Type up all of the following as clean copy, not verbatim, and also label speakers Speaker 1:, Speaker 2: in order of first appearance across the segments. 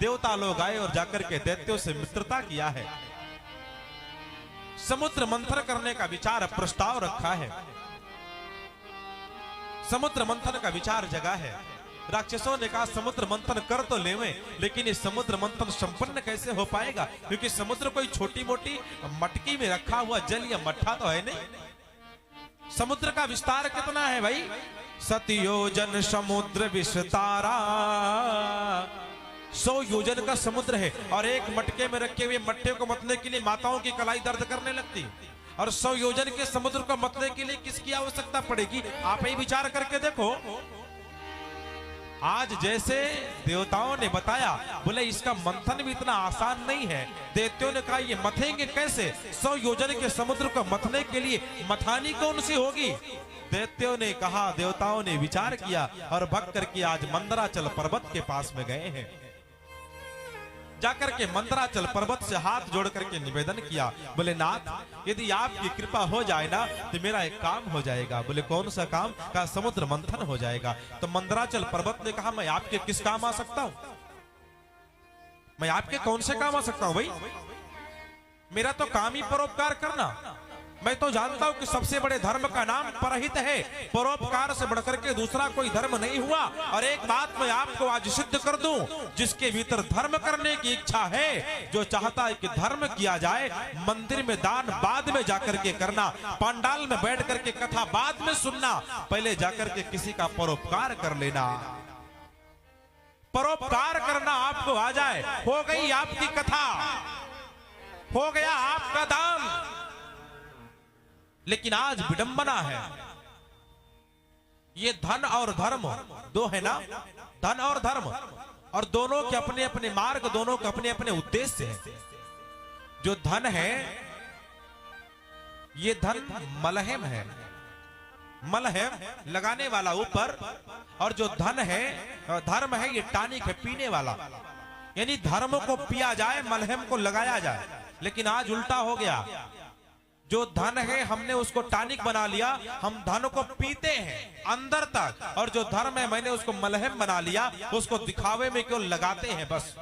Speaker 1: देवता लोग आए और जाकर के दैत्यों से मित्रता किया है। समुद्र मंथन करने का विचार प्रस्ताव रखा है। समुद्र मंथन का विचार जगा है। राक्षसों ने कहा समुद्र मंथन कर तो लेवे, लेकिन ये समुद्र मंथन संपन्न कैसे हो पाएगा, क्योंकि समुद्र कोई छोटी मोटी मटकी में रखा हुआ जल या मट्ठा तो है नहीं। समुद्र का विस्तार कितना है भाई? 7 योजन समुद्र विस्तारा, 100 योजन का समुद्र है। और एक मटके में रखे हुए मट्ठे को मतने के लिए माताओं की कलाई दर्द करने लगती, और 100 योजन के समुद्र को मतने के लिए किसकी आवश्यकता पड़ेगी? आप ही विचार करके देखो। आज जैसे देवताओं ने बताया, बोले इसका मंथन भी इतना आसान नहीं है। दैत्यों ने कहा ये मथेंगे कैसे? 100 योजन के समुद्र को मथने के लिए मथानी कौन सी होगी? दैत्यों ने कहा, देवताओं ने विचार किया और भग करके आज मंदराचल पर्वत के पास में गए हैं। जाकर के मंदराचल पर्वत से हाथ जोड़ करके निवेदन किया, बोले नाथ, यदि आपकी कृपा हो जाए ना तो मेरा एक काम हो जाएगा। बोले कौन सा काम? का समुद्र मंथन हो जाएगा। तो मंदराचल पर्वत ने कहा, मैं आपके किस काम आ सकता हूं? मैं आपके कौन से काम आ सकता हूं भाई? मेरा तो काम ही परोपकार करना। मैं तो जानता हूं कि सबसे बड़े धर्म का नाम परहित है। परोपकार से बढ़कर के दूसरा कोई धर्म नहीं हुआ। और एक बात मैं आपको आज सिद्ध कर दूं, जिसके भीतर धर्म करने की इच्छा है, जो चाहता है कि धर्म किया जाए, मंदिर में दान बाद में जाकर के करना, पंडाल में बैठ करके कथा बाद में सुनना, पहले जाकर के किसी का परोपकार कर लेना। परोपकार करना आपको आ जाए, हो गई आपकी कथा, हो गया आपका दान। लेकिन आज विडंबना है, ये धन और धर्म दो है ना, धन और धर्म, और दोनों के अपने अपने मार्ग, दोनों के अपने अपने उद्देश्य हैं। जो धन है, ये धन मलहम है, मलहम लगाने वाला ऊपर, और जो धन है, धर्म है, ये टानिक है, पीने वाला। यानी धर्म को पिया जाए, मलहम को लगाया जाए। लेकिन आज उल्टा हो गया, जो धन है हमने उसको टानिक बना लिया, हम धन को पीते हैं अंदर तक, और जो धर्म है मैंने उसको मलहम बना लिया, उसको दिखावे में क्यों लगाते हैं बस।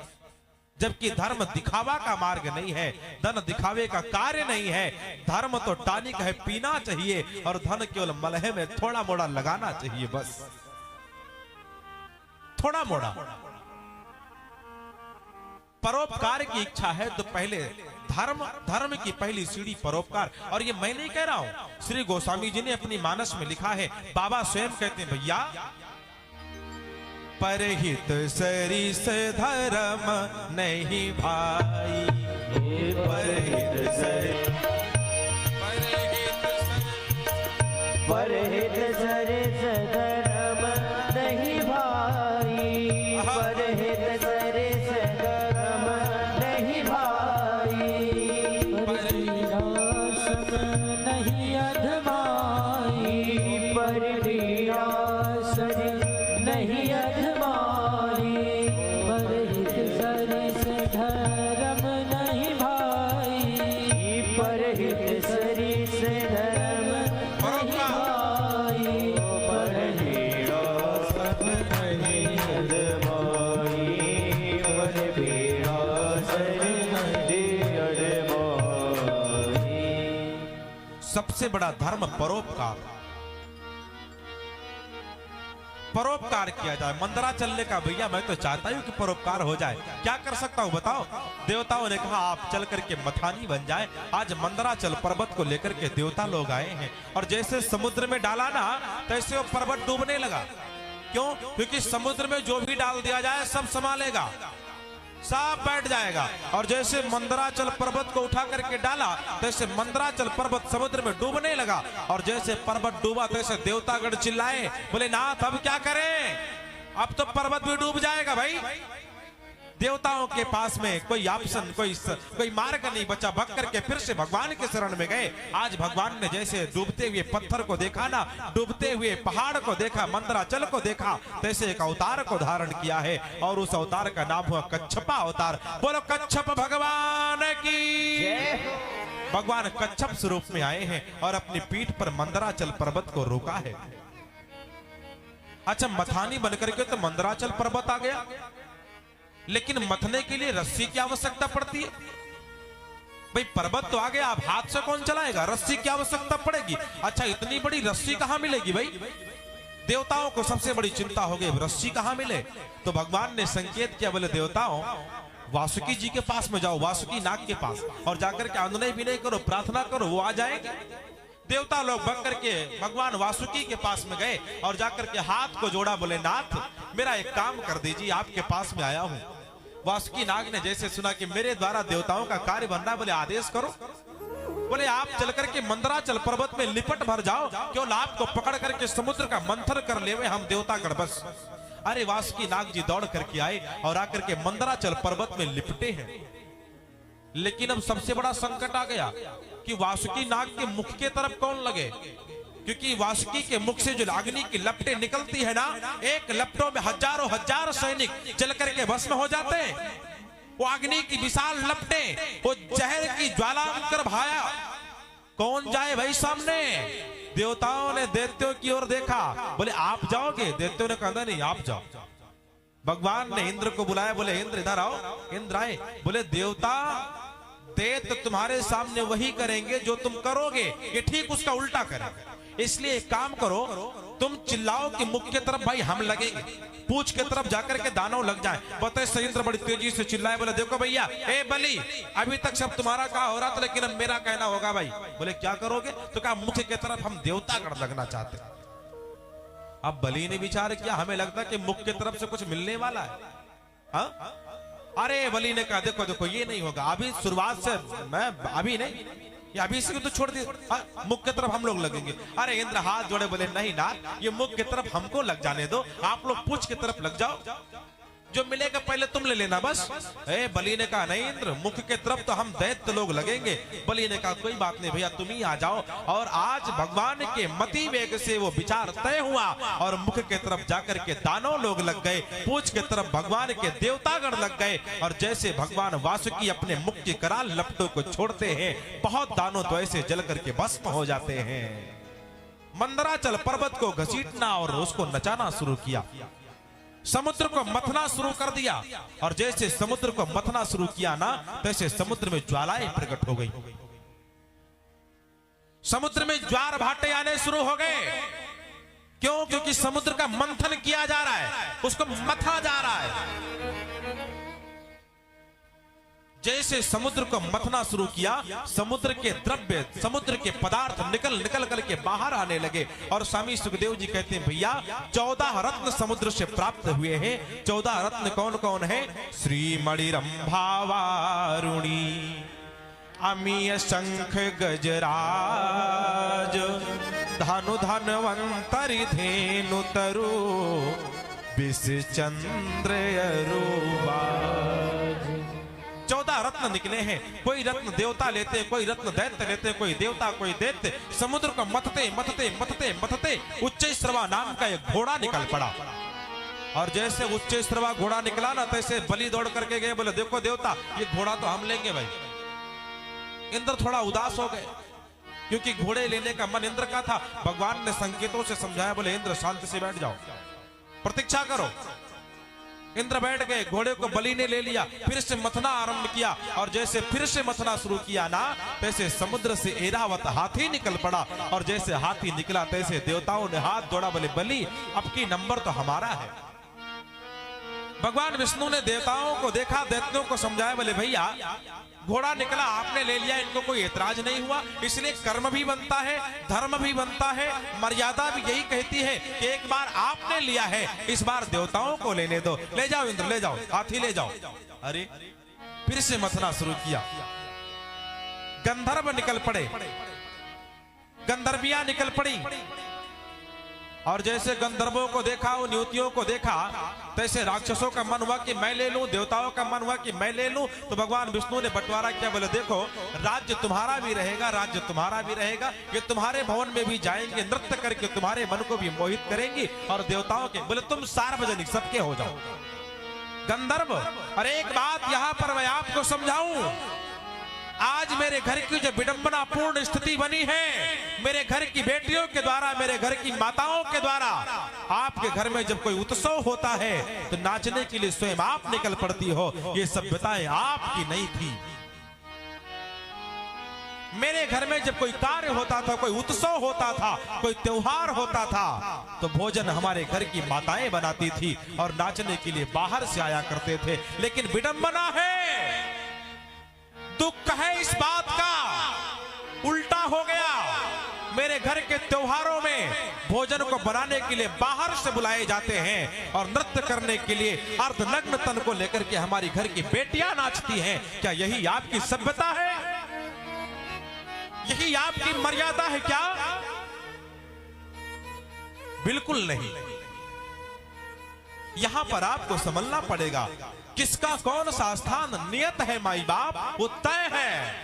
Speaker 1: जबकि धर्म दिखावा का मार्ग नहीं है, धन दिखावे का कार्य नहीं है। धर्म तो टानिक है, पीना चाहिए, और धन केवल मलहम है, थोड़ा मोड़ा लगाना चाहिए बस, थोड़ा मोड़ा। परोपकार की इच्छा है तो पहले धर्म की पहली सीढ़ी परोपकार। और ये मैं नहीं कह रहा हूं, श्री गोस्वामी जी ने अपनी मानस में लिखा है। बाबा स्वयं कहते हैं, भैया परहित सरिस धर्म नहीं भाई, परहित सरिस धर्म नहीं भाई, परहित सरिस धर्म नहीं भाई, परिरासम नहीं अधमाई, परिरासम नहीं अधमाई, परहित सरिस धर्म नहीं भाई, परहित सरिस धर्म नहीं भाई, परिरासम नहीं अधमाई, सबसे बड़ा धर्म परोपकार, परोपकार किया जाए। मंदराचल ने कहा, भैया मैं तो चाहता हूं कि परोपकार हो जाए, क्या कर सकता हूं बताओ? देवताओं ने कहा, आप चल करके मथानी बन जाए। आज मंदराचल पर्वत को लेकर के देवता लोग आए हैं, और जैसे समुद्र में डाला ना, तैसे वो पर्वत डूबने लगा। क्यों? क्योंकि समुद्र में जो भी डाल दिया जाए सब संभालेगा, सब बैठ जाएगा। और जैसे मंदराचल पर्वत को उठा करके डाला, तैसे मंदराचल पर्वत समुद्र में डूबने लगा। और जैसे पर्वत डूबा, तैसे देवतागण चिल्लाए, बोले नाथ अब क्या करें, अब तो पर्वत भी डूब जाएगा भाई। देवताओं के पास में कोई ऑप्शन, कोई मार्ग नहीं बचा। भग करके फिर से भगवान के शरण में गए। आज भगवान ने जैसे डूबते हुए पत्थर को देखा ना, डूबते हुए पहाड़ को देखा, मंदराचल को देखा, तैसे एक अवतार को धारण किया है, और उस अवतार का नाम हुआ कच्छपा अवतार। बोलो कच्छप भगवान की। भगवान कच्छप स्वरूप में आए हैं और अपनी पीठ पर मंदराचल पर्वत को रोका है। अच्छा, मथानी बनकर के तो मंदराचल पर्वत आ गया, लेकिन मथने के लिए रस्सी की आवश्यकता पड़ती है। भाई पर्वत तो आ गया, आप हाथ से कौन चलाएगा, रस्सी की आवश्यकता पड़ेगी। अच्छा इतनी बड़ी रस्सी कहां मिलेगी भाई? देवताओं को सबसे बड़ी चिंता हो गई रस्सी कहां मिले। तो भगवान ने संकेत किया, बोले देवताओं वासुकी जी के पास में जाओ, वासुकी नाग के पास, और जाकर के अनुनय विनय करो, प्रार्थना करो, वो आ जाएंगे। देवता लोग बग करके भगवान वासुकी के पास में गए और जाकर के हाथ को जोड़ा, बोले नाथ मेरा एक काम कर दीजिए, आपके पास में आया हूं। वासुकी नाग ने जैसे सुना कि मेरे द्वारा देवताओं का कार्य बन रहा है, बोले आदेश करो। बोले आप चल करके मंदराचल पर्वत में लिपट भर जाओ, केवल आपको पकड़ करके समुद्र का मंथन कर लेवे हम देवतागण बस। अरे वासुकी नाग जी दौड़ करके आए और आकर के मंदराचल पर्वत में लिपटे हैं। लेकिन अब सबसे बड़ा संकट आ गया कि वासुकी नाग के मुख के तरफ कौन लगे, क्योंकि वासुकी के मुख से जो अग्नि की लपटें निकलती है ना, एक लपटों में हजारों हजार सैनिक जल करके भस्म हो जाते हैं। वो अग्नि की विशाल लपटें, वो जहर की ज्वाला कर भाया, कौन जाए भाई सामने। देवताओं ने दैत्यों की ओर देखा, बोले आप जाओगे? दैत्यों ने कहा नहीं आप जाओ। भगवान ने इंद्र को बुलाया, बोले इंद्र इधर आओ। इंद्र आए, बोले देवता दैत्य तुम्हारे सामने वही करेंगे जो तुम करोगे, ये ठीक उसका उल्टा करेंगे। इसलिए एक काम करो, तुम चिल्लाओ कि मुख की तरफ भाई हम लगेंगे, पूछ की तरफ जाकर के दानव लग जाए। बताए इंद्र बड़ी तेजी से चिल्लाए, बोले देखो भैया ए बलि, अभी तक सब तुम्हारा कहा हो रहा था, लेकिन अब मेरा कहना होगा भाई। बोले क्या करोगे? तो कहा मुख की तरफ हम देवतागण लगना चाहते हैं। अब बलि ने विचार किया, हमें लगता कि मुख की तरफ से कुछ मिलने वाला है। हाँ? अरे बलि ने कहा देखो देखो ये नहीं होगा, अभी शुरुआत से मैं अभी नहीं, ये अभी से तो छोड़ दिए, मुख की तरफ हम लोग लगेंगे। अरे इंद्र हाथ जोड़े, बोले नहीं ना, ये मुख की तरफ हमको लग जाने दो, आप लोग पूछ की तरफ लग जाओ, जो मिलेगा पहले तुम ले लेना बस। बलि ने कहा नहीं इंद्र, मुख के तरफ तो हम दैत्य लोग लगेंगे। बलि ने कहा कोई बात नहीं भैया, तुम ही आ जाओ। और आज भगवान के मति वेग से वो विचार तय हुआ और मुख के तरफ जाकर के दानव लोग लग गए, पूछ के तरफ भगवान के देवतागण लग गए। और जैसे भगवान वासुकी अपने मुख की कराल लपटों को छोड़ते हैं, बहुत दानव तो ऐसे जल करके भस्म हो जाते हैं। मंदराचल पर्वत को घसीटना और उसको नचाना शुरू किया, समुद्र को मथना शुरू कर दिया। और जैसे समुद्र को मथना शुरू किया ना, तैसे समुद्र में ज्वालाएं प्रकट हो गई, समुद्र में ज्वार भाटे आने शुरू हो गए। क्यों? क्योंकि समुद्र का मंथन किया जा रहा है, उसको मथा जा रहा है। जैसे समुद्र को मथना शुरू किया, समुद्र के द्रव्य, समुद्र के पदार्थ निकल निकल करके बाहर आने लगे। और स्वामी सुखदेव जी कहते हैं भैया 14 रत्न समुद्र से प्राप्त हुए हैं। 14 रत्न कौन कौन है? श्री मणिरंभा वारुणी, अमीय शंख गजराज, धनु धनवंतरि धेनु तरु, विष चंद्र अरुबाज। 14 रत्न निकले हैं। कोई रत्न देवता लेते, कोई रत्न दैत्य लेते, कोई देवता कोई दैत्य। समुद्र को मथते मथते मथते मथते उच्चैश्रवा नाम का एक घोड़ा निकल पड़ा। और जैसे उच्चैश्रवा घोड़ा निकला ना, तैसे बलि दौड़ करके गए, बोले देखो देवता ये घोड़ा तो हम लेंगे भाई। इंद्र थोड़ा उदास हो गए, क्योंकि घोड़े लेने का मन इंद्र का था। भगवान ने संकेतों से समझाया, बोले इंद्र शांति से बैठ जाओ, प्रतीक्षा करो। इंद्र बैठ गए, घोड़े को बलि ने ले लिया, फिर से मथना आरंभ किया। और जैसे फिर से मथना शुरू किया ना, तैसे समुद्र से ऐरावत हाथी निकल पड़ा। और जैसे हाथी निकला, तैसे देवताओं ने हाथ जोड़ा, बोले बलि अब की नंबर तो हमारा है। भगवान विष्णु ने देवताओं को देखा, दैत्यों को समझाया, बोले भैया घोड़ा निकला, आपने ले लिया, इनको कोई ऐतराज नहीं हुआ। इसलिए कर्म भी बनता है, धर्म भी बनता है, मर्यादा भी यही कहती है कि एक बार आपने लिया है, इस बार देवताओं को लेने दो। ले जाओ इंद्र, ले जाओ, हाथी ले जाओ। अरे फिर से मथना शुरू किया, गंधर्व निकल पड़े, गंधर्वियां निकल पड़ी। और जैसे गंधर्वों को देखा, उन युवतियों को देखा, तैसे राक्षसों का मन हुआ कि मैं ले लूं, देवताओं का मन हुआ कि मैं ले लूं। तो भगवान विष्णु ने बंटवारा किया, बोले देखो राज्य तुम्हारा भी रहेगा, राज्य तुम्हारा भी रहेगा। ये तुम्हारे भवन में भी जाएंगे, नृत्य करके तुम्हारे मन को भी मोहित करेंगी। और देवताओं के बोले तुम सार्वजनिक सबके हो जाओ। गंधर्व, अरे एक बात यहां पर मैं आपको समझाऊं, आज मेरे घर की जो विडंबना पूर्ण स्थिति बनी है, मेरे घर की बेटियों के द्वारा, मेरे घर की माताओं के द्वारा, आपके घर में जब कोई उत्सव होता है तो नाचने के लिए स्वयं आप निकल पड़ती हो। ये सभ्यताएं आपकी नहीं थी। मेरे घर में जब कोई कार्य होता था, कोई उत्सव होता था, कोई त्योहार होता था, तो भोजन हमारे घर की माताएं बनाती थी और नाचने के लिए बाहर से आया करते थे। लेकिन विडंबना है, दुख है इस बात का, उल्टा हो गया। मेरे घर के त्योहारों में भोजन को बनाने के लिए बाहर से बुलाए जाते हैं और नृत्य करने के लिए अर्धनग्न तन को लेकर के हमारी घर की बेटियां नाचती हैं। क्या यही आपकी सभ्यता है? यही आपकी मर्यादा है क्या? बिल्कुल नहीं। यहां पर आपको समझना पड़ेगा किसका कौन सा स्थान नियत है, माई बाप, वो तय है।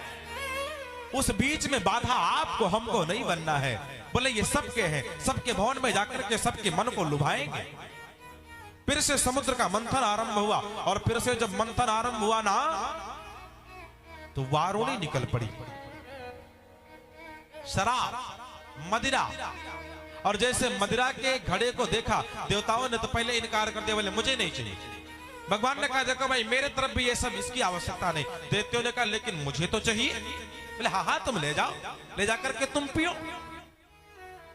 Speaker 1: उस बीच में बाधा आपको हमको नहीं बनना है। बोले ये सबके हैं, सबके भवन में जाकर के सबके मन को लुभाएंगे। फिर से समुद्र का मंथन आरंभ हुआ और फिर से जब मंथन आरंभ हुआ ना, तो वारुणी निकल पड़ी। शराब, मदिरा, और जैसे मदिरा के घड़े को देखा, देवताओं ने तो पहले इनकार कर दिया, बोले मुझे नहीं चाहिए। भगवान ने कहा देखो भाई मेरे तरफ भी ये सब, इसकी आवश्यकता नहीं। देवताओं ने कहा लेकिन मुझे तो चाहिए। बोले हाँ हाँ तुम ले जाओ, ले जाकर के तुम पियो।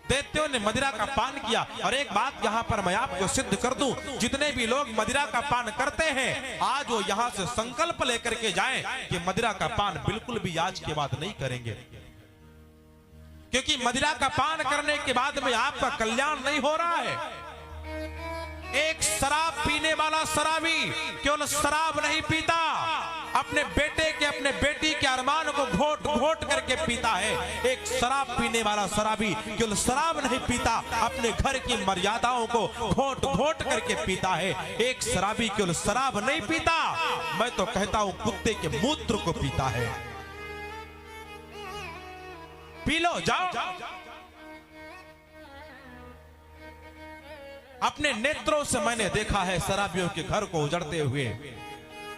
Speaker 1: देवताओं ने मदिरा का पान किया। और एक बात यहाँ पर मैं आपको सिद्ध कर दूं, जितने भी लोग मदिरा का पान करते हैं, आज वो यहाँ से संकल्प लेकर के जाएं कि मदिरा का पान बिल्कुल भी आज के बाद नहीं करेंगे। क्योंकि मदिरा का पान करने के बाद में आपका कल्याण नहीं हो रहा है। एक शराब पीने वाला शराबी केवल शराब नहीं पीता, अपने बेटे के, अपने बेटी के अरमान को घोट घोट करके पीता है। एक शराब पीने वाला शराबी केवल शराब नहीं पीता, अपने घर की मर्यादाओं को घोट घोट करके पीता है। एक शराबी केवल शराब नहीं पीता, मैं तो कहता हूं कुत्ते के मूत्र को पीता है। पी लो, जाओ। अपने नेत्रों से मैंने देखा है शराबियों के घर को उजड़ते हुए,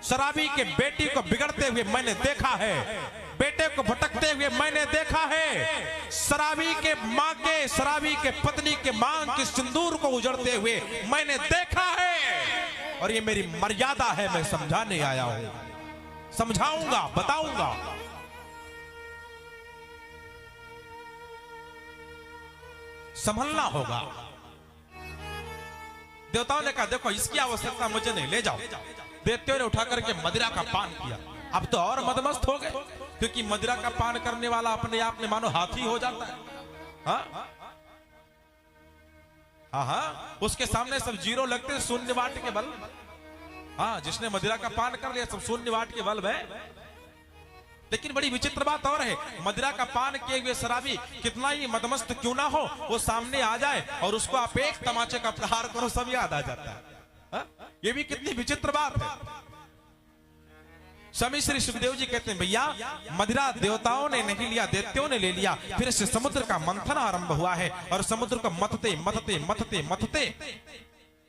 Speaker 1: शराबी के बेटी को बिगड़ते हुए मैंने देखा है, बेटे को भटकते हुए मैंने देखा है, शराबी के मां के, शराबी के पत्नी के मांग के सिंदूर को उजड़ते हुए मैंने देखा है। और ये मेरी मर्यादा है, मैं समझाने आया हूं, समझाऊंगा, बताऊंगा। संभलना होगा। देवताओं ने कहा देखो इसकी आवश्यकता मुझे नहीं, ले जाओ। देवताओं ने उठा करके मदिरा का पान किया। अब तो और मदमस्त हो गए, क्योंकि मदिरा का पान करने वाला अपने आप में मानो हाथी हो जाता है। हाँ हाँ हाँ, उसके सामने सब जीरो लगते हैं, शून्य वाट के बल। हाँ, जिसने मदिरा का पान कर लिया सब शून्य वाट के बल है। लेकिन बड़ी विचित्र बात और है, मदिरा का पान किए हुए शराबी कितना ही मदमस्त क्यों ना हो, वो सामने आ जाए और उसको आप एक तमाचे का प्रहार करो, सब याद आ जाता है। हा? ये भी कितनी विचित्र बात है। स्वामी श्री सुखदेव जी कहते हैं भैया मदिरा देवताओं ने नहीं लिया, देवताओं ने ले लिया। फिर से समुद्र का मंथन आरंभ हुआ है और समुद्र को मथते मथते मथते मथते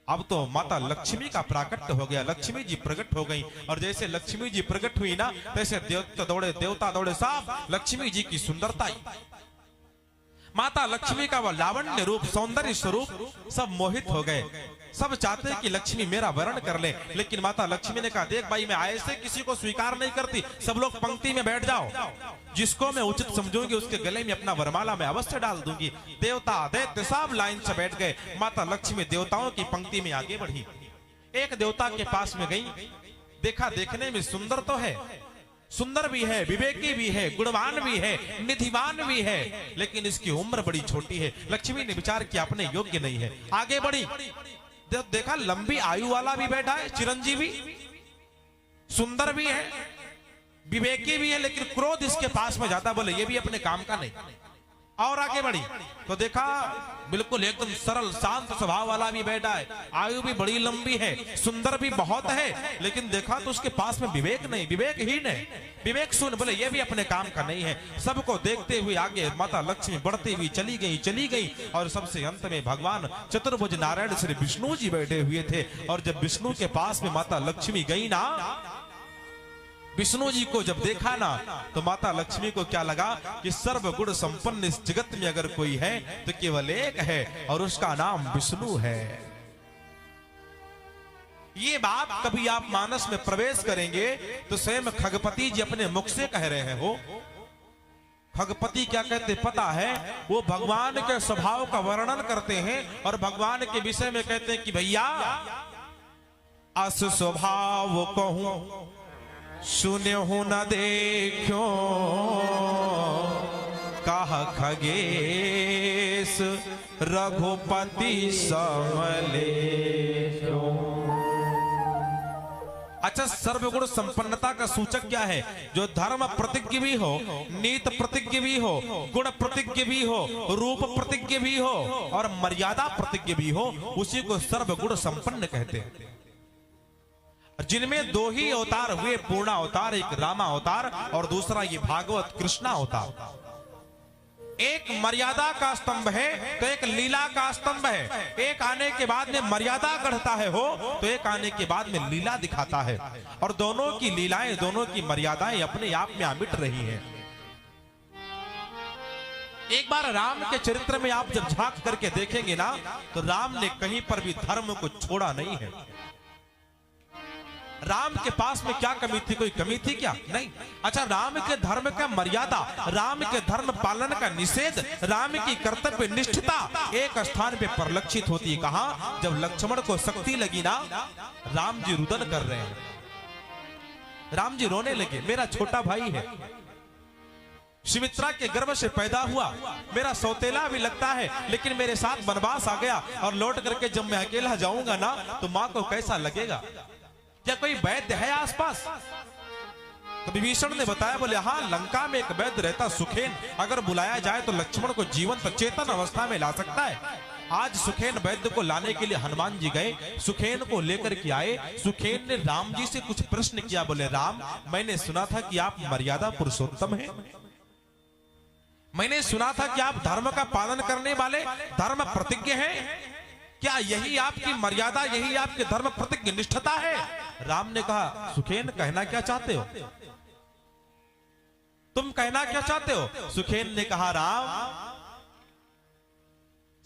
Speaker 1: अब तो माता लक्ष्मी का प्राकट्य हो गया, लक्ष्मी जी प्रकट हो गई। और जैसे लक्ष्मी जी प्रकट हुई ना, तैसे देवता दौड़े साहब लक्ष्मी जी की सुंदरता, माता लक्ष्मी का वह लावण्य रूप, सौंदर्य स्वरूप सब मोहित हो गए। सब चाहते हैं कि लक्ष्मी मेरा वरण कर ले, लेकिन माता लक्ष्मी ने कहा देख भाई मैं ऐसे किसी को स्वीकार नहीं करती, सब लोग पंक्ति में बैठ जाओ, जिसको मैं उचित समझूंगी उसके गले में अपना वरमाला मैं अवश्य डाल दूंगी। देवता दैत्य सब लाइन से बैठ गए। माता लक्ष्मी देवताओं की पंक्ति में आगे बढ़ी। एक देवता के पास में गई, देखा देखने में सुंदर तो है, सुंदर भी है, विवेकी भी है, गुणवान भी है, निधिवान भी है, लेकिन इसकी उम्र बड़ी छोटी है। लक्ष्मी ने विचार किया अपने योग्य नहीं है, आगे बढ़ी, देखा लंबी आयु वाला भी बैठा है, चिरंजीवी, सुंदर भी है, विवेकी भी है, लेकिन क्रोध इसके पास में जाता, बोले ये भी अपने काम का नहीं। और आगे बढ़ी तो देखा बिल्कुल एकदम सरल शांत स्वभाव वाला भी बैठा है, आयु भी बड़ी लंबी है, सुंदर भी बहुत है, लेकिन देखा तो उसके पास में विवेक नहीं, विवेकहीन है, विवेक शून्य, बोले ये भी अपने काम का नहीं है। सबको देखते हुए आगे माता लक्ष्मी बढ़ती हुई चली गई और सबसे अंत में भगवान चतुर्भुज नारायण श्री विष्णु जी बैठे हुए थे। और जब विष्णु के पास में माता लक्ष्मी गई ना, विष्णु जी को जब देखा ना तो माता लक्ष्मी को क्या लगा कि सर्व गुण संपन्न इस जगत में अगर कोई है तो केवल एक है और उसका नाम विष्णु है। ये बात कभी आप मानस में प्रवेश करेंगे तो स्वयं खगपति जी अपने मुख से कह रहे हैं। हो खगपति क्या कहते पता है? वो भगवान के स्वभाव का वर्णन करते हैं और भगवान के विषय में कहते हैं कि भैया अस स्वभाव कहूं सुन्यहु न देखो कहा खगेश रघुपति समले। अच्छा, सर्वगुण संपन्नता का सूचक क्या है? जो धर्म प्रतिज्ञ भी हो, नीत प्रतिज्ञ भी हो, गुण प्रतिज्ञ भी हो, रूप प्रतिज्ञ भी हो और मर्यादा प्रतिज्ञ भी हो, उसी को सर्वगुण संपन्न कहते हैं। जिनमें दो ही अवतार हुए, पूर्णा अवतार, एक रामा अवतार और दूसरा ये भागवत कृष्णा अवतार। एक मर्यादा का स्तंभ है तो एक लीला का स्तंभ है। एक आने के बाद में मर्यादा गढ़ता है हो तो एक आने के बाद में लीला दिखाता है और दोनों की लीलाएं, दोनों की मर्यादाएं अपने आप में अमिट रही हैं। एक बार राम के चरित्र में आप जब झांक करके देखेंगे ना तो राम ने कहीं पर भी धर्म को छोड़ा नहीं है। राम के पास में क्या कमी थी? कोई कमी थी क्या? नहीं। अच्छा, राम के धर्म का मर्यादा, राम के धर्म पालन का निषेध, राम की कर्तव्य निष्ठता एक स्थान पे परिलक्षित होती है। कहां? जब लक्ष्मण को शक्ति लगी ना, राम जी रुदन कर रहे हैं, राम जी रोने लगे। मेरा छोटा भाई है, सुमित्रा के गर्भ से पैदा हुआ, मेरा सौतेला भी लगता है, लेकिन मेरे साथ वनवास आ गया और लौट करके जब मैं अकेला जाऊंगा ना तो मां को कैसा लगेगा? क्या कोई वैद्य है आसपास? तो विभीषण ने बताया, बोले हाँ, लंका में एक वैद्य रहता सुखेन, अगर बुलाया जाए तो लक्ष्मण को जीवंत चेतन अवस्था में ला सकता है। आज सुखेन वैद्य को लाने के लिए हनुमान जी गए, सुखेन को लेकर के आए। सुखेन ने राम जी से कुछ प्रश्न किया। बोले राम, मैंने सुना था कि आप मर्यादा पुरुषोत्तम हैं, मैंने सुना था कि आप धर्म का पालन करने वाले धर्म प्रतिज्ञ हैं, क्या यही आपकी मर्यादा, यही आपके धर्म प्रतिज्ञ निष्ठता है? राम ने कहा, सुखेन कहना क्या चाहते हो? तुम कहना क्या चाहते हो? सुखेन ने कहा, राम,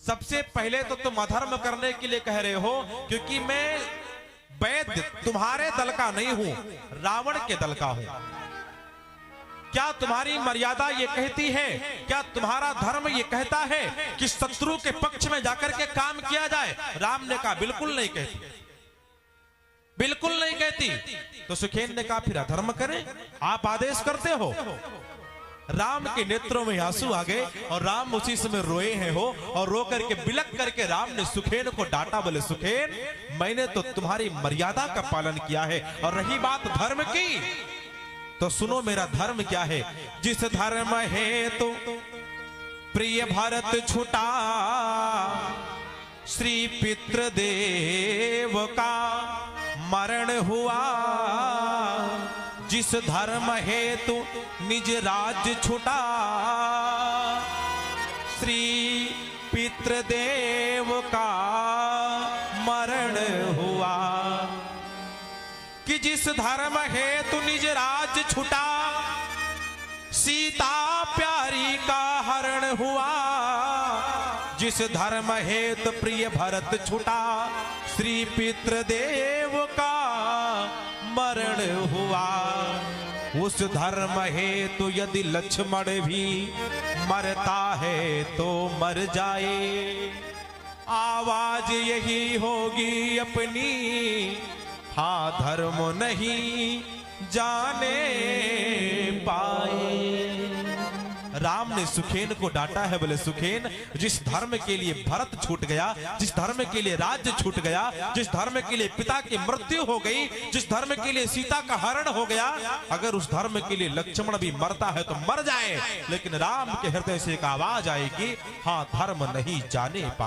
Speaker 1: सबसे पहले तो तुम अधर्म करने के लिए कह रहे हो, क्योंकि मैं वैद्य तुम्हारे दल का नहीं हूं, रावण के दल का हूं। क्या तुम्हारी मर्यादा ये कहती है, क्या तुम्हारा धर्म ये कहता है कि शत्रु के पक्ष में जाकर के काम किया जाए? राम ने कहा, बिल्कुल नहीं कहती, बिल्कुल नहीं कहती। तो सुखेन ने कहा, फिर अधर्म करें? आप आदेश करते हो। राम के नेत्रों में आंसू आ गए और राम उसी समय रोए हैं हो, और रो करके बिलक करके राम ने सुखेन को डांटा। बोले सुखेन, मैंने तो तुम्हारी मर्यादा का पालन किया है, और रही बात धर्म की तो सुनो मेरा धर्म क्या है। जिस धर्म है तो प्रिय भरत छुटा, श्री पितृदेव का मरण हुआ। जिस धर्म हेतु निज राज्य छुटा, श्री पितृदेव का मरण हुआ। कि जिस धर्म हेतु निज राज्य छुटा, सीता प्यारी का हरण हुआ। जिस धर्म हेतु प्रिय भरत छुटा, श्री पितृदेव का मरण हुआ। उस धर्म हेतु यदि लक्ष्मण भी मरता है तो मर जाए, आवाज यही होगी अपनी, हाँ धर्म नहीं जाने पाए। राम ने सुखेन को डांटा है। बोले सुखेन, जिस धर्म के लिए भरत छूट गया, जिस धर्म के लिए राज्य छूट गया, जिस धर्म के लिए पिता की मृत्यु हो गई, जिस धर्म के लिए सीता का हरण हो गया, अगर उस धर्म के लिए लक्ष्मण भी मरता है तो मर जाए, लेकिन राम के हृदय से एक आवाज आएगी, हाँ धर्म नहीं जाने पाए।